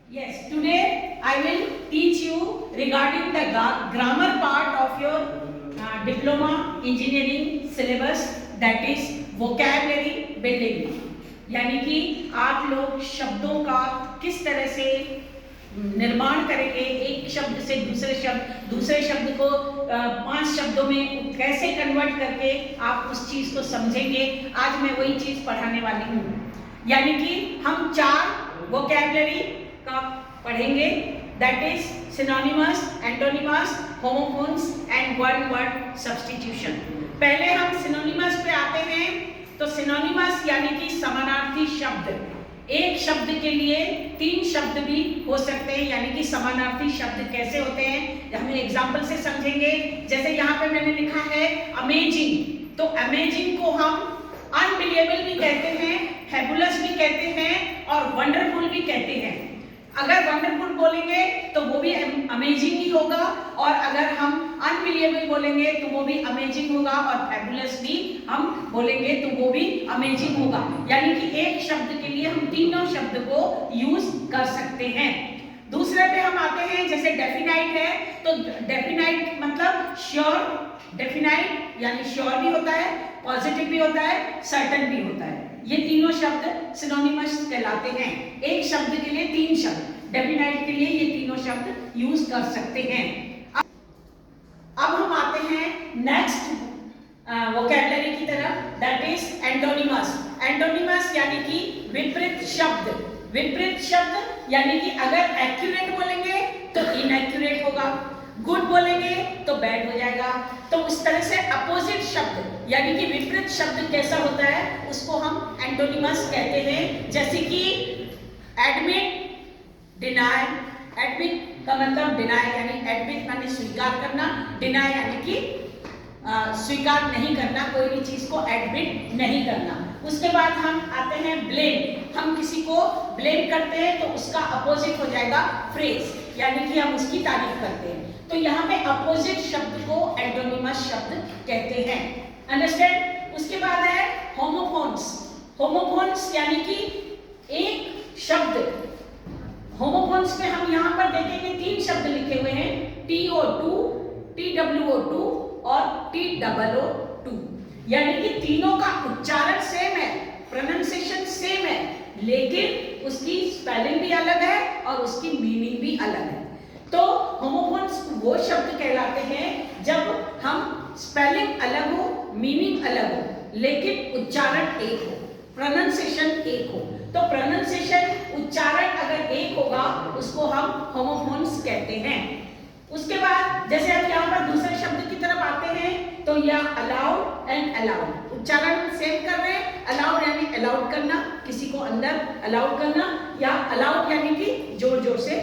Yes, today I will teach you regarding the grammar part of your diploma engineering syllabus, that is vocabulary building. यानी कि आप लोग शब्दों का किस तरह से निर्माण करेंगे, एक शब्द से दूसरे शब्द को 5 शब्दों में कैसे कन्वर्ट करके आप उस चीज को समझेंगे। आज मैं वही चीज पढ़ाने वाली हूँ। यानी कि हम 4 वोकैबुलरी का पढ़ेंगे, that is synonyms, antonyms, homophones and one word substitution. पहले हम सिनोनिमस पे आते हैं। तो सिनोनिमस यानी कि समानार्थी शब्द। एक शब्द के लिए 3 शब्द भी हो सकते हैं, यानी कि समानार्थी शब्द कैसे होते हैं हम एग्जाम्पल से समझेंगे। जैसे यहाँ पे मैंने लिखा है अमेजिंग, तो अमेजिंग को हम अनबिलीवेबल भी कहते हैं, फैबुलस भी कहते हैं और वंडरफुल भी कहते हैं। अगर वंडरफुल बोलेंगे तो वो भी अमेजिंग ही होगा, और अगर हम अनबिलीवेबल बोलेंगे तो वो भी अमेजिंग होगा, और फैबुलस भी हम बोलेंगे तो वो भी अमेजिंग होगा। यानी कि एक शब्द के लिए हम तीनों शब्द को यूज कर सकते हैं। दूसरे पे हम आते हैं, जैसे डेफिनाइट है, तो डेफिनाइट मतलब श्योर। डेफिनाइट यानी श्योर भी होता है, पॉजिटिव भी होता है, सर्टेन भी होता है। ये तीनों शब्द सिनोनिमस कहलाते हैं। एक शब्द के लिए 3 शब्द, डेफिनाइट के लिए ये तीनों शब्द यूज कर सकते हैं। अब हम आते हैं नेक्स्ट वोकैबुलरी की तरफ, दैट इज एंटोनिमस। एंटोनिमस यानी कि विपरीत शब्द। विपरीत शब्द यानी कि अगर एक्यूरेट बोलेंगे तो इनएक्यूरेट होगा, गुड बोलेंगे तो बैड हो जाएगा। तो उस तरह से अपोजिट शब्द यानी कि विपरीत शब्द कैसा होता है उसको हम एंटोनिमस कहते हैं। जैसे कि एडमिट, डिनाई। एडमिट का मतलब डिनाई, यानी एडमिट माने स्वीकार करना, डिनाई यानी कि स्वीकार नहीं करना, कोई भी चीज को एडमिट नहीं करना। उसके बाद हम आते हैं ब्लेम। हम किसी को ब्लेम करते हैं तो उसका अपोजिट हो जाएगा फ्रेज, यानी कि हम उसकी तारीफ करते हैं। तो यहाँ पे अपोजिट शब्द को एंटोनिमस शब्द कहते हैं। अंडरस्टैंड? उसके बाद है होमोफोन्स। होमोफोन्स यानी कि एक शब्द। होमोफोन्स में हम यहाँ पर देखेंगे 3 शब्द लिखे हुए हैं, TO2, TWO2 और TOO2। यानी कि तीनों का उच्चारण सेम है, प्रोनाउंसिएशन सेम है, लेकिन उसकी स्पेलिंग भी अलग है और उसकी मीनिंग भी अलग है। तो होमोफोन्स वो शब्द कहलाते हैं जब हम स्पेलिंग अलग हो, मीनिंग अलग हो, लेकिन उच्चारण एक हो, प्रोनाउंसिएशन एक हो। तो प्रोनाउंसिएशन, उच्चारण अगर एक होगा उसको हम होमोफोन्स कहते हैं। उसके बाद जैसे हम यहाँ पर दूसरे शब्द की तरफ आते हैं, तो यह अलाउड एंड अलाउड। उच्चारण सेम कर रहे हैं। अलाउड यानी अलाउड करना, किसी को अंदर अलाउड करना, या अलाउड यानी कि जोर जोर से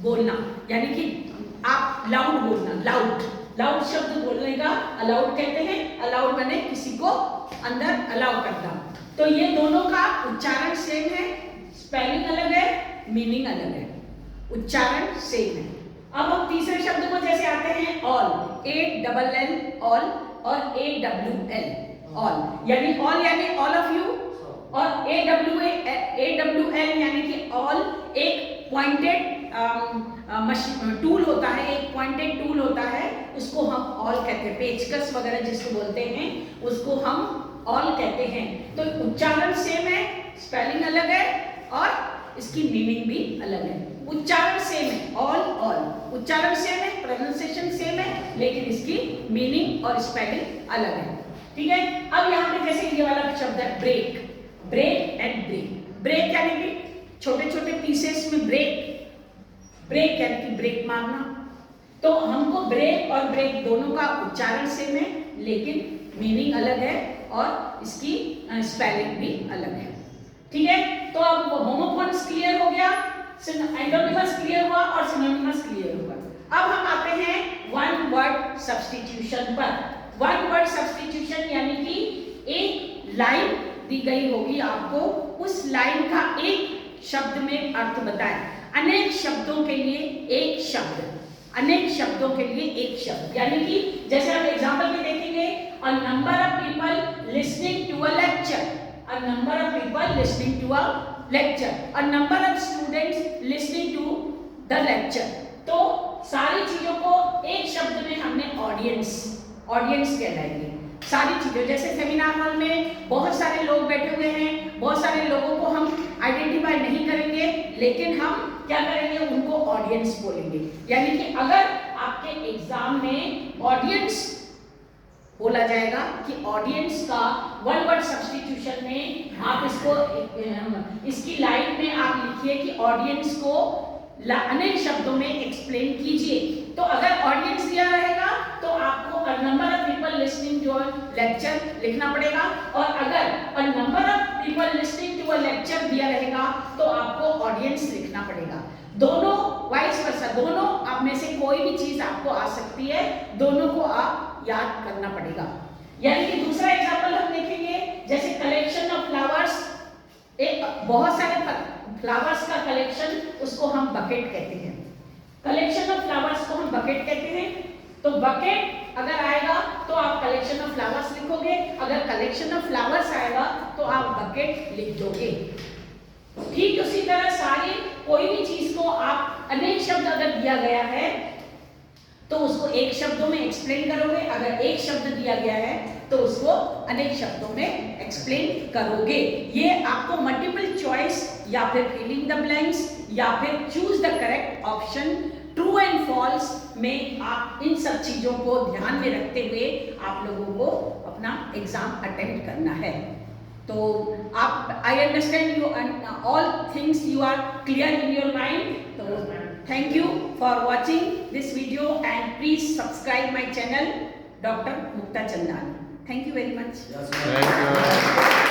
बोलना, यानी कि आप लाउड बोलना, लाउड। लाउड शब्द बोलने का अलाउड कहते हैं। अलाउड माने किसी को अंदर अलाउ करना। तो ये दोनों का उच्चारण सेम है, स्पेलिंग अलग है, मीनिंग अलग है, उच्चारण सेम है। अब हम तीसरे शब्द को जैसे आते हैं ऑल, ALL ऑल और AWL ऑल, यानी ऑल यानी ऑल ऑफ यू, और AWL यानी कि ऑल एक पॉइंटेड टूल होता है, एक पॉइंटेड टूल होता है, उसको हम ऑल कहते हैं। पेचकस वगैरह जिसको बोलते हैं उसको हम ऑल कहते हैं। तो उच्चारण सेम है, स्पेलिंग अलग है और इसकी मीनिंग भी अलग है। उच्चारण सेम है, ऑल ऑल उच्चारण सेम है, प्रोनाउंसिएशन सेम है, लेकिन इसकी मीनिंग और स्पेलिंग अलग है। ठीक है? अब यहाँ पे जैसे ये वाला शब्द है break, break and break. Break यानी कि छोटे छोटे पीसेस में ब्रेक, ब्रेक यानी कि ब्रेक मारना। तो हमको ब्रेक और ब्रेक दोनों का उच्चारण सेम है, लेकिन मीनिंग अलग है और इसकी स्पेलिंग भी अलग है। ठीक है? तो अब होमोफोन्स क्लियर हो गया, एंटोनिमस क्लियर हुआ और सिनोनिमस क्लियर हुआ। अब हम आते हैं वन वर्ड सब्स्टिट्यूशन पर। वन वर्ड सब्स्टिट्यूशन यानी कि एक लाइन दी गई होगी आपको, उस लाइन का एक शब्द में अर्थ बताएं। अनेक शब्दों के लिए एक शब्द, अनेक शब्दों के लिए एक शब्द। यानी कि जैसे हम एग्जांपल में देखेंगे, a number of people listening to a lecture. a number of people listening to a lecture, a number of students listening to the lecture. तो सारी चीजों को एक शब्द में हमने ऑडियंस कहलाएगी। सारी चीजें, जैसे सेमिनार हॉल में बहुत सारे लोग बैठे हुए हैं, बहुत सारे लोगों को हम आइडेंटिफाई नहीं करेंगे, लेकिन हम क्या करेंगे, उनको ऑडियंस बोलेंगे। यानी कि अगर आपके एग्जाम में ऑडियंस बोला जाएगा कि ऑडियंस का वन वर्ड सब्स्टिट्यूशन में आप इसकी लाइन में आप लिखिए कि ऑडियंस को अनेक शब्दों में एक्सप्लेन कीजिए। तो अगर ऑडियंस दिया रहेगा तो आपको a number of people listening to a lecture लिखना पड़ेगा, और अगर a number of people listening to a lecture दिया रहेगा तो आपको ऑडियंस लिखना पड़ेगा। दोनों वाइस वर्सा, दोनों आप में से कोई भी चीज आपको आ सकती है, दोनों को आप याद करना पड़ेगा। यानी कि दूसरा एग्जांपल हम देखेंगे, जैसे कलेक्शन ऑफ फ्लावर्स, एक बहुत सारे फ्लावर्स का कलेक्शन, उसको हम बकेट कहते हैं। कलेक्शन ऑफ फ्लावर्स को हम बकेट कहते हैं। तो बकेट अगर आएगा तो आप कलेक्शन ऑफ फ्लावर्स लिखोगे, अगर कलेक्शन ऑफ फ्लावर्स आएगा तो आप बकेट लिख दोगे। ठीक उसी तरह सारी कोई भी चीज को आप अनेक शब्द अगर दिया गया है तो उसको एक शब्दों में एक्सप्लेन करोगे, अगर एक शब्द दिया गया है तो उसको अनेक शब्दों में एक्सप्लेन करोगे। ये आपको मल्टीपल चॉइस या फिर फिलिंग द ब्लैंक्स या फिर choose the correct option, true and false में आप इन सब चीजों को ध्यान में रखते हुए आप लोगों को अपना एग्जाम अटेम्प्ट करना है। तो आप, I understand you all things you are clear in your mind. तो thank you for watching this video and please subscribe my channel Dr. Mukta Chandani. Thank you very much. Yes, thank you.